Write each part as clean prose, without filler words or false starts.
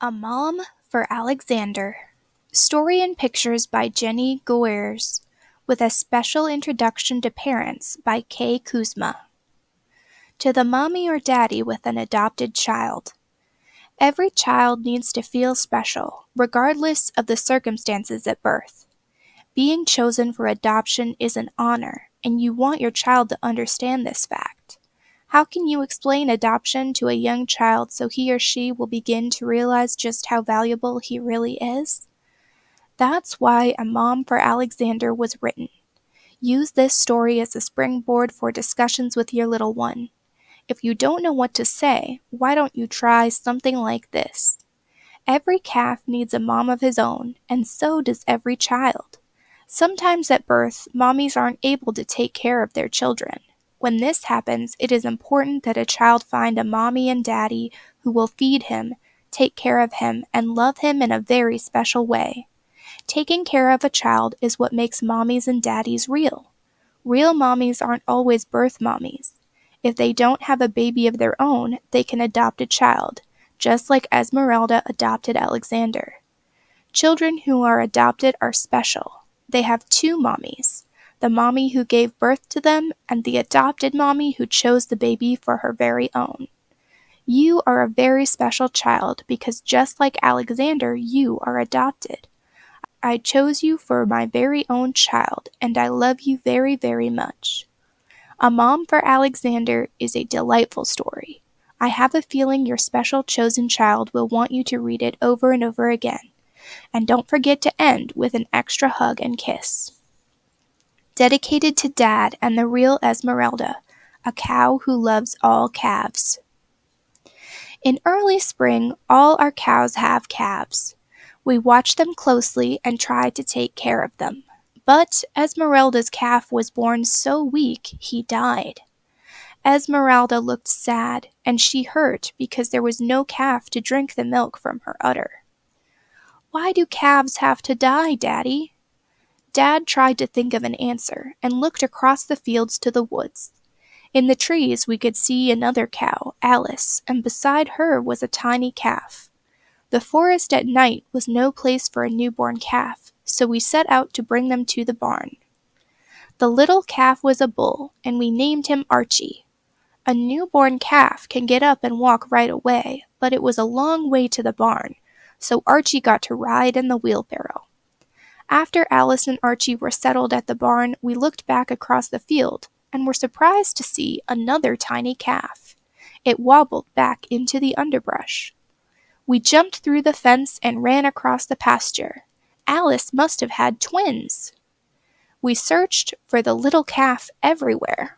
A Mom for Alexander. Story and pictures by Jenny Goeres, with a special introduction to parents by Kay Kuzma. To the mommy or daddy with an adopted child. Every child needs to feel special, regardless of the circumstances at birth. Being chosen for adoption is an honor, and you want your child to understand this fact. How can you explain adoption to a young child so he or she will begin to realize just how valuable he really is? That's why A Mom for Alexander was written. Use this story as a springboard for discussions with your little one. If you don't know what to say, why don't you try something like this? Every calf needs a mom of his own, and so does every child. Sometimes at birth, mommies aren't able to take care of their children. When this happens, it is important that a child find a mommy and daddy who will feed him, take care of him, and love him in a very special way. Taking care of a child is what makes mommies and daddies real. Real mommies aren't always birth mommies. If they don't have a baby of their own, they can adopt a child, just like Esmeralda adopted Alexander. Children who are adopted are special. They have two mommies, the mommy who gave birth to them and the adopted mommy who chose the baby for her very own. You are a very special child because just like Alexander, you are adopted. I chose you for my very own child, and I love you very, very much. A Mom for Alexander is a delightful story. I have a feeling your special chosen child will want you to read it over and over again. And don't forget to end with an extra hug and kiss. Dedicated to Dad and the real Esmeralda, a cow who loves all calves. In early spring, all our cows have calves. We watch them closely and try to take care of them. But Esmeralda's calf was born so weak he died. Esmeralda looked sad, and she hurt because there was no calf to drink the milk from her udder. "Why do calves have to die, Daddy?" Dad tried to think of an answer and looked across the fields to the woods. In the trees we could see another cow, Alice, and beside her was a tiny calf. The forest at night was no place for a newborn calf, so we set out to bring them to the barn. The little calf was a bull, and we named him Archie. A newborn calf can get up and walk right away, but it was a long way to the barn, so Archie got to ride in the wheelbarrow. After Alice and Archie were settled at the barn, we looked back across the field and were surprised to see another tiny calf. It wobbled back into the underbrush. We jumped through the fence and ran across the pasture. Alice must have had twins. We searched for the little calf everywhere.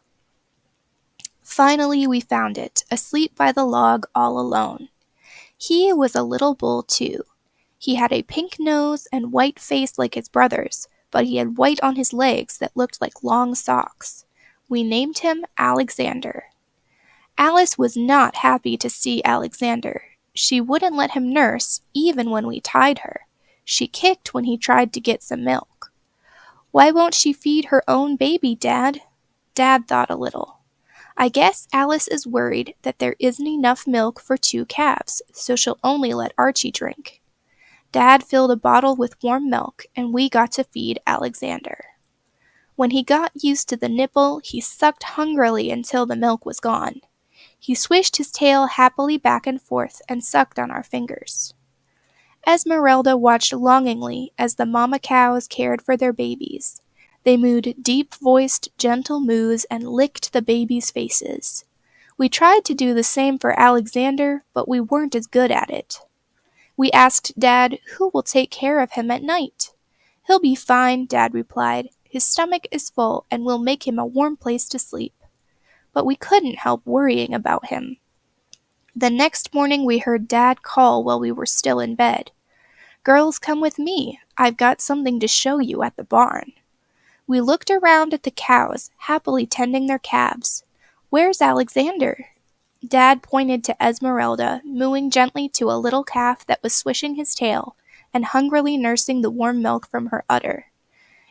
Finally, we found it, asleep by the log all alone. He was a little bull, too. He had a pink nose and white face like his brothers, but he had white on his legs that looked like long socks. We named him Alexander. Alice was not happy to see Alexander. She wouldn't let him nurse, even when we tied her. She kicked when he tried to get some milk. "Why won't she feed her own baby, Dad?" Dad thought a little. "I guess Alice is worried that there isn't enough milk for two calves, so she'll only let Archie drink." Dad filled a bottle with warm milk, and we got to feed Alexander. When he got used to the nipple, he sucked hungrily until the milk was gone. He swished his tail happily back and forth and sucked on our fingers. Esmeralda watched longingly as the mama cows cared for their babies. They mooed deep-voiced, gentle moos and licked the babies' faces. We tried to do the same for Alexander, but we weren't as good at it. We asked Dad who will take care of him at night. "He'll be fine," Dad replied. "His stomach is full, and we'll make him a warm place to sleep." But we couldn't help worrying about him. The next morning we heard Dad call while we were still in bed. "Girls, come with me. I've got something to show you at the barn." We looked around at the cows, happily tending their calves. "Where's Alexander?" Dad pointed to Esmeralda, mooing gently to a little calf that was swishing his tail and hungrily nursing the warm milk from her udder.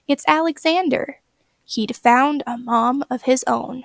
"It's Alexander. He'd found a mom of his own."